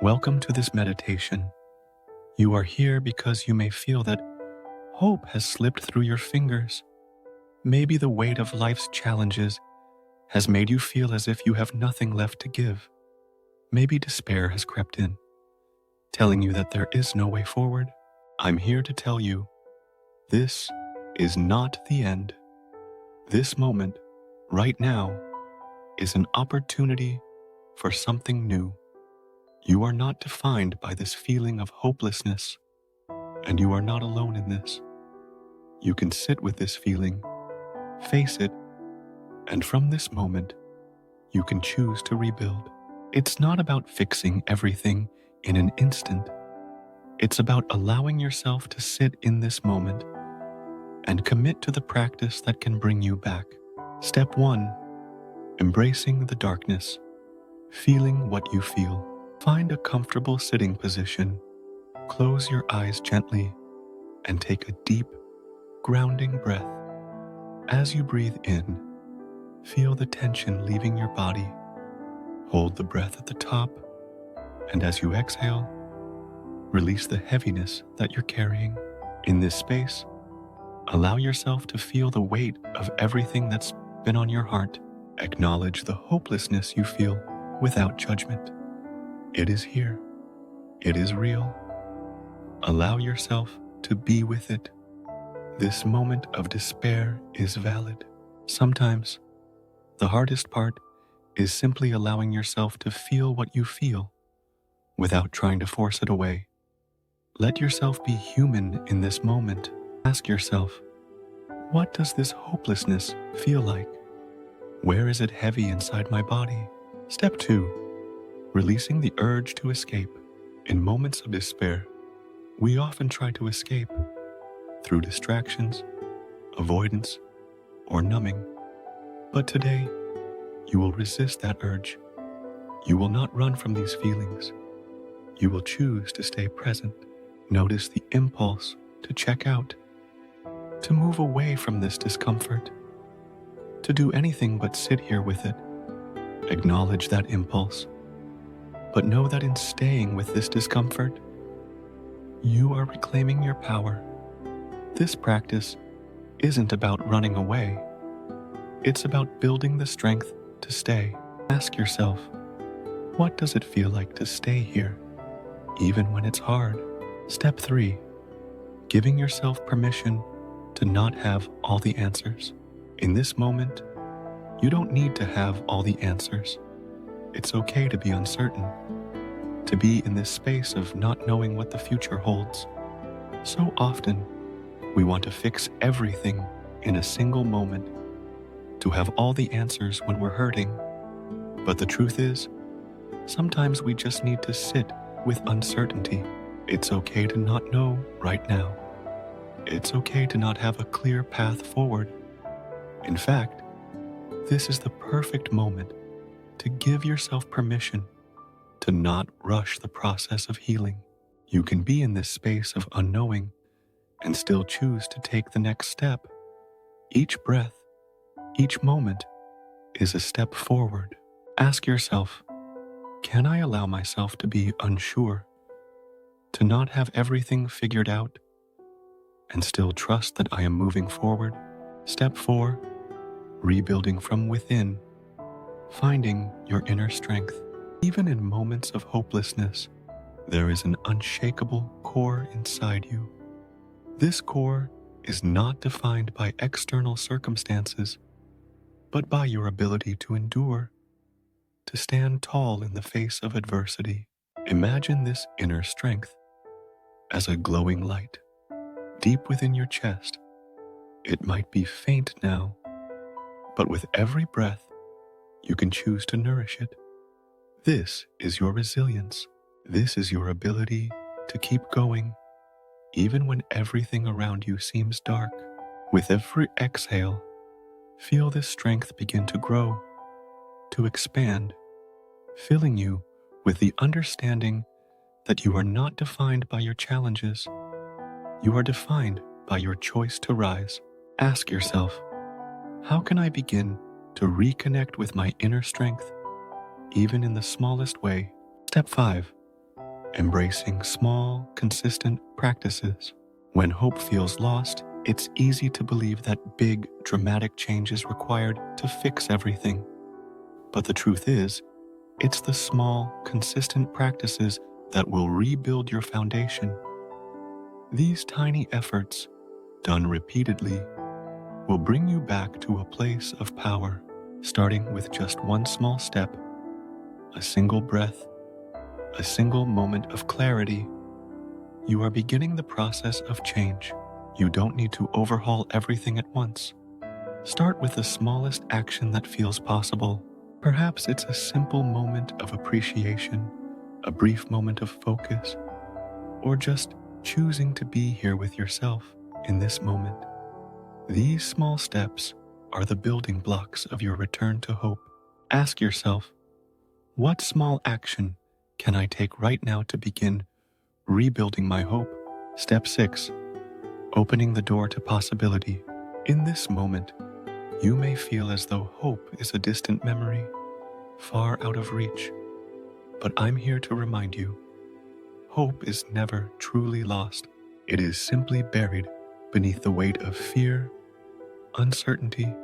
Welcome to this meditation. You are here because you may feel that hope has slipped through your fingers. Maybe the weight of life's challenges has made you feel as if you have nothing left to give. Maybe despair has crept in, telling you that there is no way forward. I'm here to tell you, this is not the end. This moment, right now, is an opportunity for something new. You are not defined by this feeling of hopelessness, and you are not alone in this. You can sit with this feeling, face it, and from this moment, you can choose to rebuild. It's not about fixing everything in an instant. It's about allowing yourself to sit in this moment and commit to the practice that can bring you back. Step 1, embracing the darkness, feeling what you feel. Find a comfortable sitting position, close your eyes gently, and take a deep, grounding breath. As you breathe in, feel the tension leaving your body. Hold the breath at the top, and as you exhale, release the heaviness that you're carrying. In this space, allow yourself to feel the weight of everything that's been on your heart. Acknowledge the hopelessness you feel without judgment. It is here. It is real. Allow yourself to be with it. This moment of despair is valid. Sometimes, the hardest part is simply allowing yourself to feel what you feel without trying to force it away. Let yourself be human in this moment. Ask yourself, what does this hopelessness feel like? Where is it heavy inside my body? Step 2. Releasing the urge to escape. In moments of despair, we often try to escape through distractions, avoidance, or numbing. But today, you will resist that urge. You will not run from these feelings. You will choose to stay present. Notice the impulse to check out, to move away from this discomfort, to do anything but sit here with it. Acknowledge that impulse. But know that in staying with this discomfort, you are reclaiming your power. This practice isn't about running away. It's about building the strength to stay. Ask yourself, what does it feel like to stay here, even when it's hard? Step 3, giving yourself permission to not have all the answers. In this moment, you don't need to have all the answers. It's okay to be uncertain, to be in this space of not knowing what the future holds. So often, we want to fix everything in a single moment, to have all the answers when we're hurting. But the truth is, sometimes we just need to sit with uncertainty. It's okay to not know right now. It's okay to not have a clear path forward. In fact, this is the perfect moment to give yourself permission to not rush the process of healing. You can be in this space of unknowing and still choose to take the next step. Each breath, each moment is a step forward. Ask yourself, can I allow myself to be unsure, to not have everything figured out, and still trust that I am moving forward? Step 4, rebuilding from within. Finding your inner strength. Even in moments of hopelessness, there is an unshakable core inside you. This core is not defined by external circumstances, but by your ability to endure, to stand tall in the face of adversity. Imagine this inner strength as a glowing light deep within your chest. It might be faint now, but with every breath, you can choose to nourish it. This is your resilience. This is your ability to keep going, even when everything around you seems dark. With every exhale, feel this strength begin to grow, to expand, filling you with the understanding that you are not defined by your challenges. You are defined by your choice to rise. Ask yourself, how can I begin to reconnect with my inner strength, even in the smallest way? Step 5, embracing small, consistent practices. When hope feels lost, it's easy to believe that big, dramatic change is required to fix everything. But the truth is, it's the small, consistent practices that will rebuild your foundation. These tiny efforts, done repeatedly, will bring you back to a place of power, starting with just one small step, a single breath, a single moment of clarity. You are beginning the process of change. You don't need to overhaul everything at once. Start with the smallest action that feels possible. Perhaps it's a simple moment of appreciation, a brief moment of focus, or just choosing to be here with yourself in this moment. These small steps are the building blocks of your return to hope. Ask yourself, what small action can I take right now to begin rebuilding my hope? Step 6. Opening the door to possibility. In this moment, you may feel as though hope is a distant memory, far out of reach. But I'm here to remind you, hope is never truly lost. It is simply buried beneath the weight of fear, uncertainty,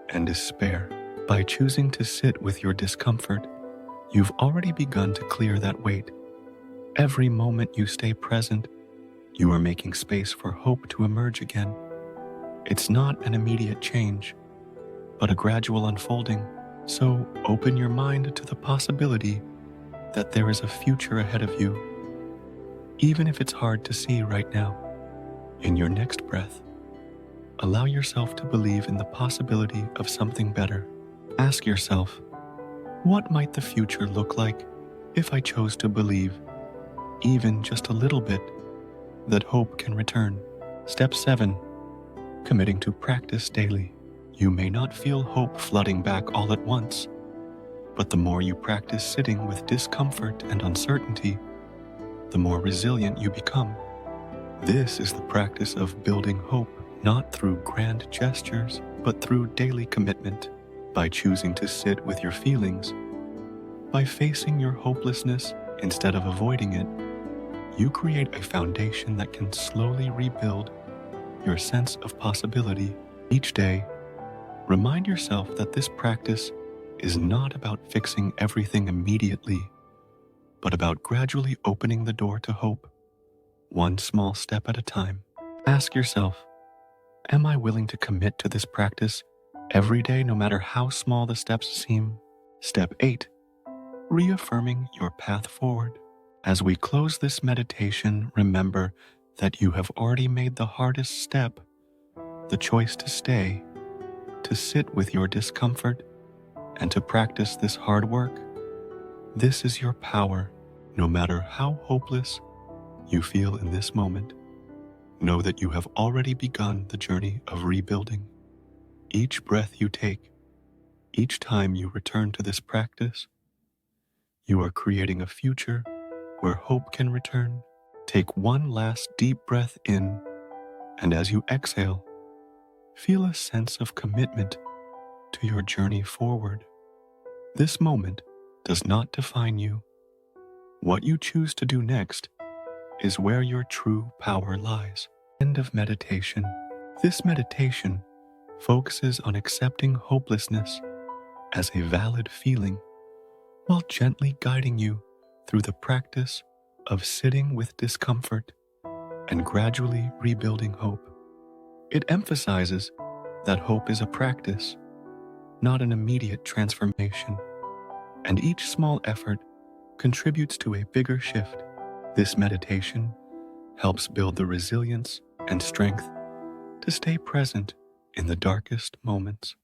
and despair. By choosing to sit with your discomfort, you've already begun to clear that weight. Every moment you stay present, you are making space for hope to emerge again. It's not an immediate change, but a gradual unfolding. So open your mind to the possibility that there is a future ahead of you, even if it's hard to see right now. In your next breath, allow yourself to believe in the possibility of something better. Ask yourself, what might the future look like if I chose to believe, even just a little bit, that hope can return? Step 7. Committing to practice daily. You may not feel hope flooding back all at once, but the more you practice sitting with discomfort and uncertainty, the more resilient you become. This is the practice of building hope, not through grand gestures, but through daily commitment. By choosing to sit with your feelings, by facing your hopelessness instead of avoiding it, you create a foundation that can slowly rebuild your sense of possibility. Each day, remind yourself that this practice is not about fixing everything immediately, but about gradually opening the door to hope, one small step at a time. Ask yourself, am I willing to commit to this practice every day, no matter how small the steps seem? Step 8. Reaffirming your path forward. As we close this meditation, remember that you have already made the hardest step, the choice to stay, to sit with your discomfort, and to practice this hard work. This is your power, no matter how hopeless you feel in this moment. Know that you have already begun the journey of rebuilding. Each breath you take, each time you return to this practice, you are creating a future where hope can return. Take one last deep breath in, and as you exhale, feel a sense of commitment to your journey forward. This moment does not define you. What you choose to do next is where your true power lies. End of meditation. This meditation focuses on accepting hopelessness as a valid feeling while gently guiding you through the practice of sitting with discomfort and gradually rebuilding hope. It emphasizes that hope is a practice, not an immediate transformation, and each small effort contributes to a bigger shift. This meditation helps build the resilience and strength to stay present in the darkest moments.